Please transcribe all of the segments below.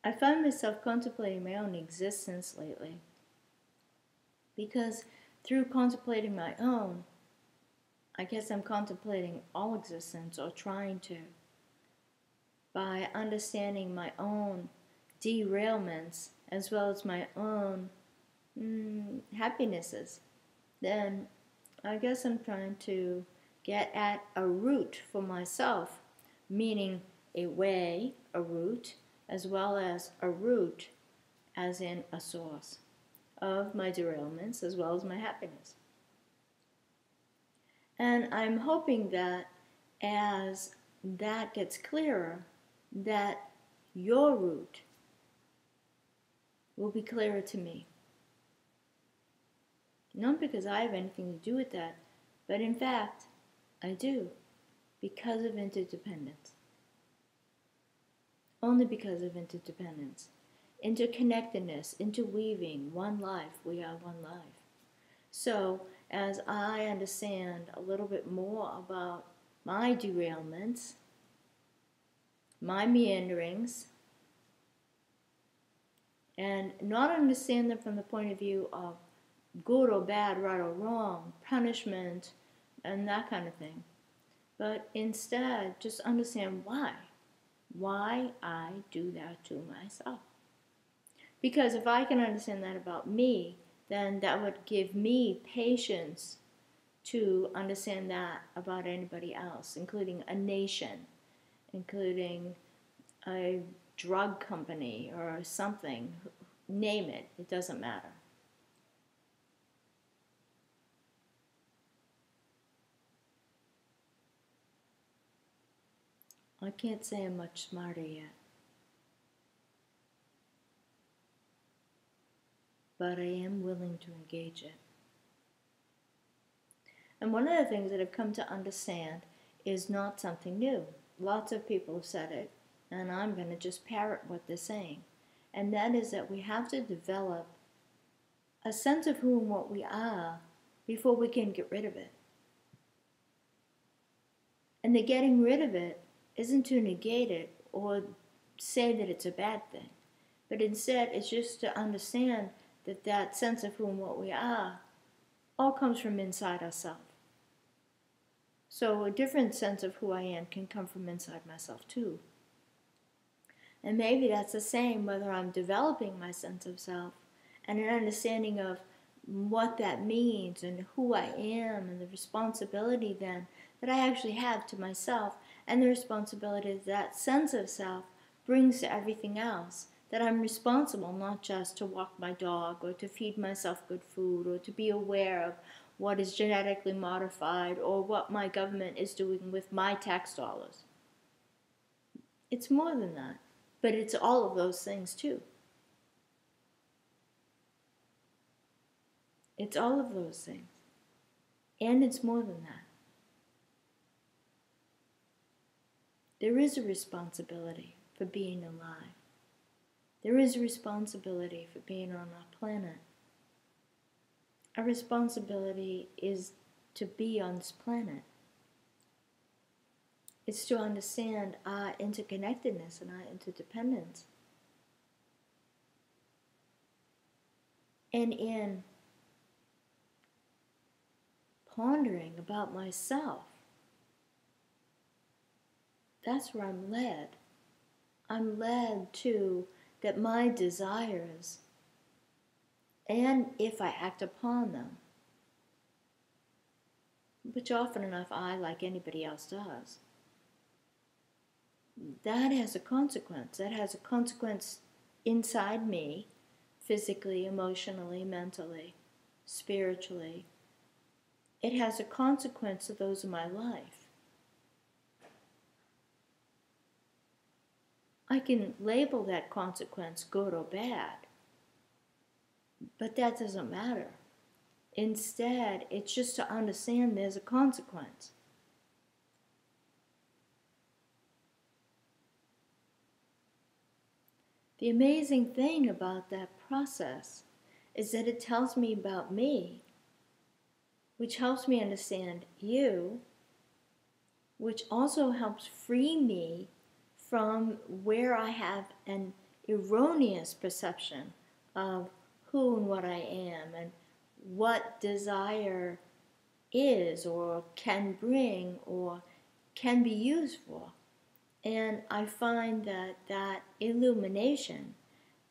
I find myself contemplating my own existence lately because through contemplating my own, I guess I'm contemplating all existence, or trying to, by understanding my own derailments as well as my own happinesses. Then I guess I'm trying to get at a root for myself, meaning a way, a root, as well as a root, as in a source of my derailments as well as my happiness. And I'm hoping that as that gets clearer, that your root will be clearer to me. Not because I have anything to do with that, but in fact, I do, because of interdependence. Only because of interdependence. Interconnectedness, interweaving, one life, we are one life. So, as I understand a little bit more about my derailments, my meanderings, and not understand them from the point of view of good or bad, right or wrong, punishment, and that kind of thing, but instead just understand why I do that to myself. Because if I can understand that about me, then that would give me patience to understand that about anybody else, including a nation, including a drug company or something. Name it, it doesn't matter. I can't say I'm much smarter yet, but I am willing to engage it. And one of the things that I've come to understand is not something new. Lots of people have said it, and I'm going to just parrot what they're saying. And that is that we have to develop a sense of who and what we are before we can get rid of it. And the getting rid of it isn't to negate it or say that it's a bad thing, but instead it's just to understand that that sense of who and what we are all comes from inside ourselves. So a different sense of who I am can come from inside myself too. And maybe that's the same whether I'm developing my sense of self and an understanding of what that means and who I am and the responsibility then that I actually have to myself, and the responsibility that sense of self brings to everything else. That I'm responsible not just to walk my dog or to feed myself good food or to be aware of what is genetically modified or what my government is doing with my tax dollars. It's more than that, but it's all of those things too. It's all of those things, and it's more than that. There is a responsibility for being alive. There is a responsibility for being on our planet. Our responsibility is to be on this planet. It's to understand our interconnectedness and our interdependence. And in pondering about myself, that's where I'm led. I'm led to that my desires, and if I act upon them, which often enough I, like anybody else, does, that has a consequence. That has a consequence inside me, physically, emotionally, mentally, spiritually. It has a consequence to those in my life. I can label that consequence good or bad, but that doesn't matter. Instead, it's just to understand there's a consequence. The amazing thing about that process is that it tells me about me, which helps me understand you, which also helps free me from where I have an erroneous perception of who and what I am and what desire is or can bring or can be used for. And I find that that illumination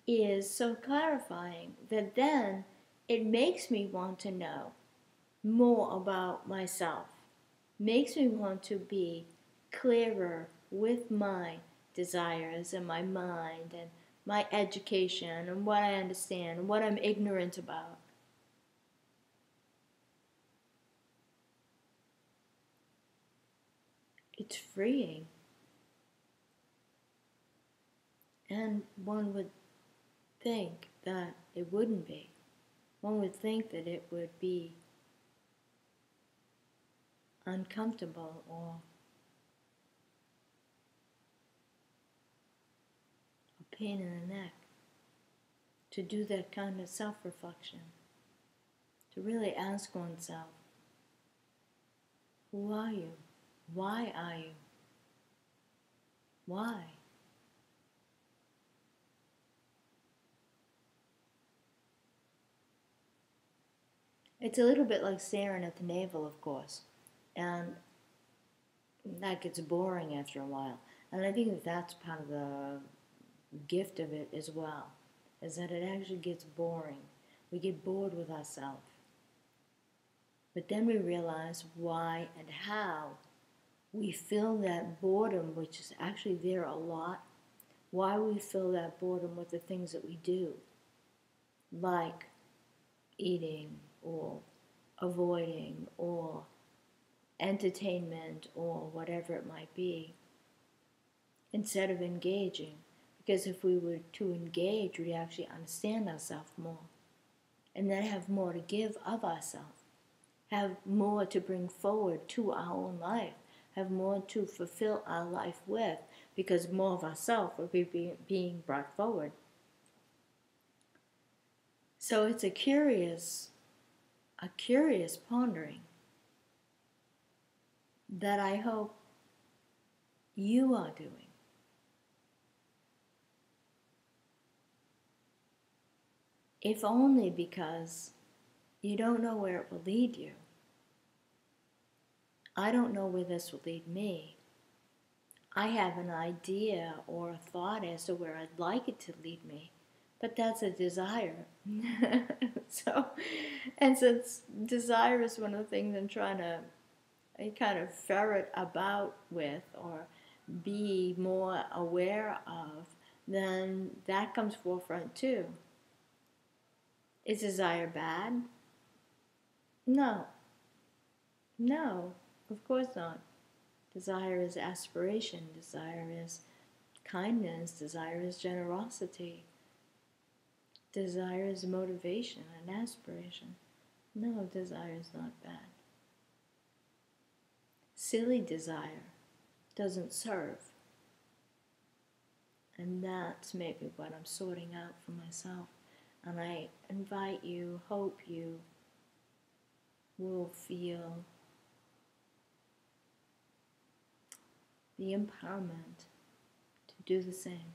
is so clarifying that then it makes me want to know more about myself, makes me want to be clearer with my desires and my mind and my education and what I understand and what I'm ignorant about. It's freeing. And one would think that it wouldn't be. One would think that it would be uncomfortable or a pain in the neck to do that kind of self-reflection, to really ask oneself, who are you? Why are you? Why? It's a little bit like staring at the navel, of course, and that gets boring after a while. And I think that that's part of the gift of it as well, is that it actually gets boring. We get bored with ourselves. But then we realize why and how we fill that boredom, which is actually there a lot, why we fill that boredom with the things that we do, like eating or avoiding or entertainment or whatever it might be, instead of engaging. Because if we were to engage, we'd actually understand ourselves more and then have more to give of ourselves, have more to bring forward to our own life, have more to fulfill our life with, because more of ourselves will be being brought forward. So it's a curious pondering that I hope you are doing. If only because you don't know where it will lead you. I don't know where this will lead me. I have an idea or a thought as to where I'd like it to lead me, but that's a desire. And since desire is one of the things I'm trying to kind of ferret about with or be more aware of, then that comes forefront too. Is desire bad? No. No, of course not. Desire is aspiration. Desire is kindness. Desire is generosity. Desire is motivation and aspiration. No, desire is not bad. Silly desire doesn't serve. And that's maybe what I'm sorting out for myself. And I invite you, hope you will feel the empowerment to do the same.